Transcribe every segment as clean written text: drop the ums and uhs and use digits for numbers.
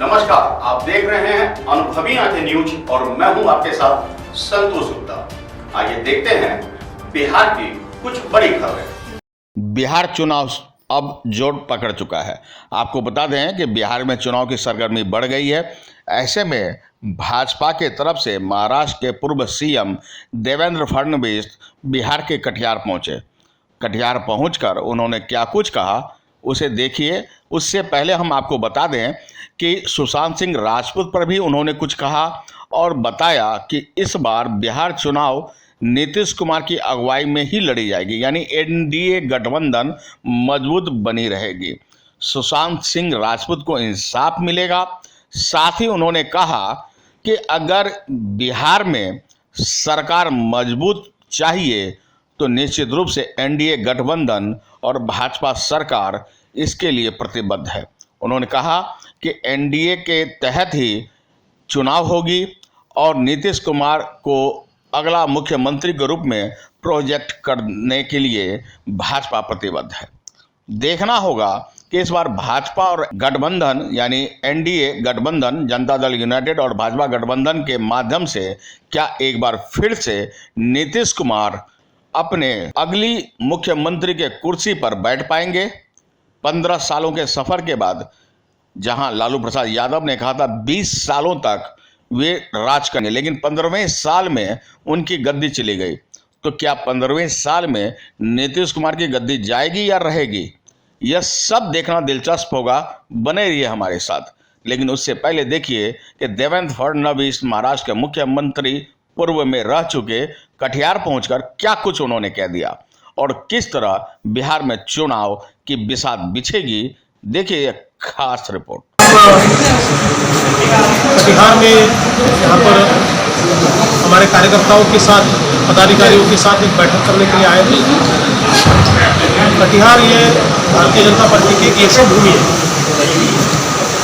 नमस्कार, आप देख रहे हैं अनुभवी आंखें न्यूज और मैं हूं आपके साथ संतोष गुप्ता। आइए देखते हैं बिहार की कुछ बड़ी खबरें। बिहार चुनाव अब जोर पकड़ चुका है। आपको बता दें कि बिहार में चुनाव की सरगर्मी बढ़ गई है। ऐसे में भाजपा के तरफ से महाराष्ट्र के पूर्व सीएम देवेंद्र फडणवीस बिहार के कटिहार पहुंचे। कटिहार पहुंचकर उन्होंने क्या कुछ कहा उसे देखिए। उससे पहले हम आपको बता दें कि सुशांत सिंह राजपूत पर भी उन्होंने कुछ कहा और बताया कि इस बार बिहार चुनाव नीतीश कुमार की अगुवाई में ही लड़ी जाएगी, यानी एनडीए गठबंधन मजबूत बनी रहेगी। सुशांत सिंह राजपूत को इंसाफ मिलेगा। साथ ही उन्होंने कहा कि अगर बिहार में सरकार मजबूत चाहिए तो निश्चित रूप से एनडीए गठबंधन और भाजपा सरकार इसके लिए प्रतिबद्ध है। उन्होंने कहा कि एनडीए के तहत ही चुनाव होगी और नीतीश कुमार को अगला मुख्यमंत्री के रूप में प्रोजेक्ट करने के लिए भाजपा प्रतिबद्ध है। देखना होगा कि इस बार भाजपा और गठबंधन यानी एनडीए गठबंधन, जनता दल यूनाइटेड और भाजपा गठबंधन के माध्यम से क्या एक बार फिर से नीतीश कुमार अपने अगली मुख्यमंत्री के कुर्सी पर बैठ पाएंगे। 15 सालों के सफर के बाद, जहां लालू प्रसाद यादव ने कहा था 20 सालों तक वे राज करेंगे, लेकिन 15वें साल में उनकी गद्दी चली गई। तो क्या 15वें साल में नीतीश कुमार की गद्दी जाएगी या रहेगी, यह सब देखना दिलचस्प होगा। बने रहिए हमारे साथ। लेकिन उससे पहले देखिए कि देवेंद्र फडणवीस महाराष्ट्र के मुख्यमंत्री पूर्व में रह चुके कटिहार पहुंचकर क्या कुछ उन्होंने कह दिया और किस तरह बिहार में चुनाव की बिसात बिछेगी। देखिए एक खास रिपोर्ट। कटिहार में यहाँ पर हमारे कार्यकर्ताओं के साथ, पदाधिकारियों के साथ एक बैठक करने के लिए आए थे। कटिहार ये भारतीय जनता पार्टी की एक यशोभूमि है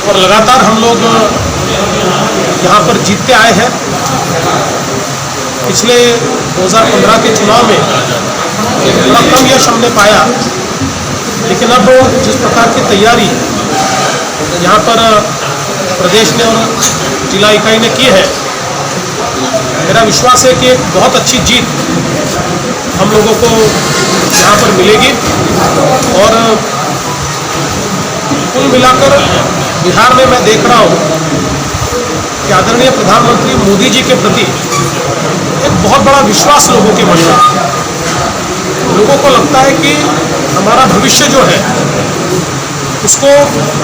और लगातार हम लोग यहाँ पर जीतते आए हैं। पिछले 2015 के चुनाव में थोड़ा कम यश हमने पाया, लेकिन अब जिस प्रकार की तैयारी यहाँ पर प्रदेश ने और जिला इकाई ने की है, मेरा विश्वास है कि एक बहुत अच्छी जीत हम लोगों को यहाँ पर मिलेगी। और कुल मिलाकर बिहार में मैं देख रहा हूँ कि आदरणीय प्रधानमंत्री मोदी जी के प्रति एक बहुत बड़ा विश्वास लोगों के मन में। लोगों को लगता है कि हमारा भविष्य जो है उसको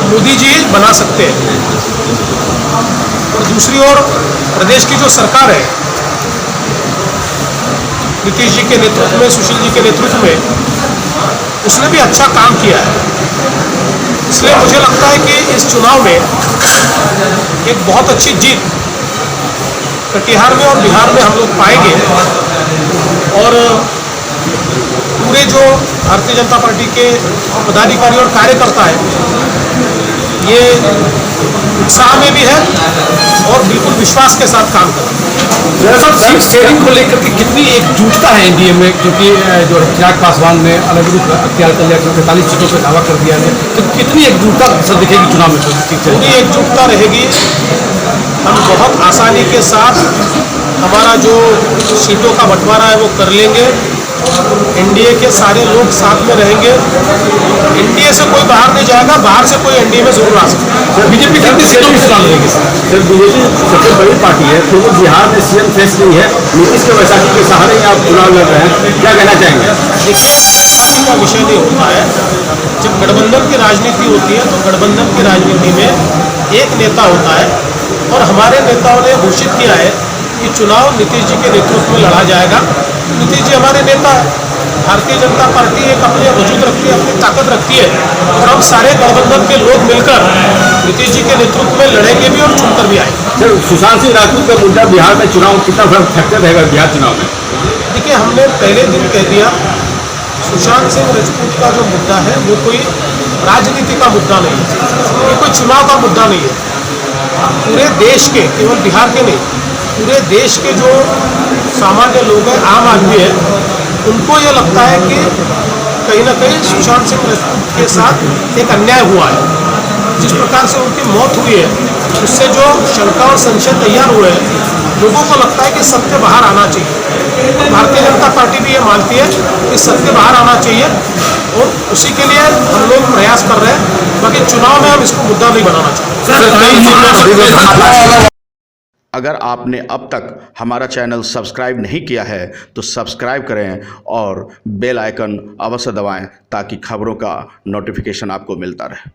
मोदी जी बना सकते हैं। और दूसरी ओर प्रदेश की जो सरकार है, नीतीश जी के नेतृत्व में, सुशील जी के नेतृत्व में, उसने भी अच्छा काम किया है। इसलिए मुझे लगता है कि इस चुनाव में एक बहुत अच्छी जीत कटिहार में और बिहार में हम लोग पाएंगे। और पूरे जो भारतीय जनता पार्टी के पदाधिकारी और कार्यकर्ता है, ये उत्साह में भी है और बिल्कुल विश्वास के साथ काम कर रहे हैं। सीट शेयरिंग को लेकर के कितनी एकजुटता है एनडीए में, क्योंकि जो चिराग पासवान ने अलग रूप अख्तियार कर लिया, 45 सीटों पर दावा कर दिया है, तो कितनी एकजुटता सर दिखेगी चुनाव में? पूरी एकजुटता रहेगी। हम बहुत आसानी के साथ हमारा जो सीटों का बंटवारा है वो कर लेंगे। एनडीए के सारे लोग साथ में रहेंगे। एनडीए से कोई बाहर नहीं जाएगा, बाहर से कोई एनडीए में जरूर आ सकता है। बीजेपी कितनी सीटों में चुनाव लड़ेगी? सर बीजेपी सबसे बड़ी पार्टी है, तो वो बिहार में सीएम फेस नहीं है, नीतीश के वैशाली के सहारे ही आप चुनाव लड़ रहे हैं, क्या कहना चाहेंगे? पार्टी का विषय नहीं होता है। जब गठबंधन की राजनीति होती है तो गठबंधन की राजनीति में एक नेता होता है और हमारे नेताओं ने घोषित किया है कि चुनाव नीतीश जी के नेतृत्व में लड़ा जाएगा। नीतीश जी हमारे नेता है। भारतीय जनता पार्टी एक अपने वजूद रखती है, अपनी ताकत रखती है और हम सारे गठबंधन के लोग मिलकर नीतीश जी के नेतृत्व में लड़ेंगे भी और चुनकर भी आएंगे। सर सुशांत सिंह राजपूत का मुद्दा बिहार में चुनाव कितना बड़ा फैक्टर रहेगा बिहार चुनाव में? देखिए, हमने पहले दिन कह दिया, सुशांत सिंह राजपूत का जो मुद्दा है वो कोई राजनीति का मुद्दा नहीं है, ये कोई चुनाव का मुद्दा नहीं है। पूरे देश के, केवल बिहार के नहीं, पूरे देश के जो सामान्य लोग हैं, आम आदमी है, उनको ये लगता है कि कहीं ना कहीं सुशांत सिंह राजपूत के साथ एक अन्याय हुआ है। जिस प्रकार से उनकी मौत हुई है उससे जो शंका और संशय तैयार हुए हैं, लोगों को लगता है कि सत्य बाहर आना चाहिए। और भारतीय जनता पार्टी भी ये मानती है कि सत्य बाहर आना चाहिए और उसी के लिए हम लोग प्रयास कर रहे हैं। बाकी चुनाव में हम इसको मुद्दा नहीं बनाना चाहते। अगर आपने अब तक हमारा चैनल सब्सक्राइब नहीं किया है तो सब्सक्राइब करें और बेल आइकन अवश्य दबाएं ताकि खबरों का नोटिफिकेशन आपको मिलता रहे।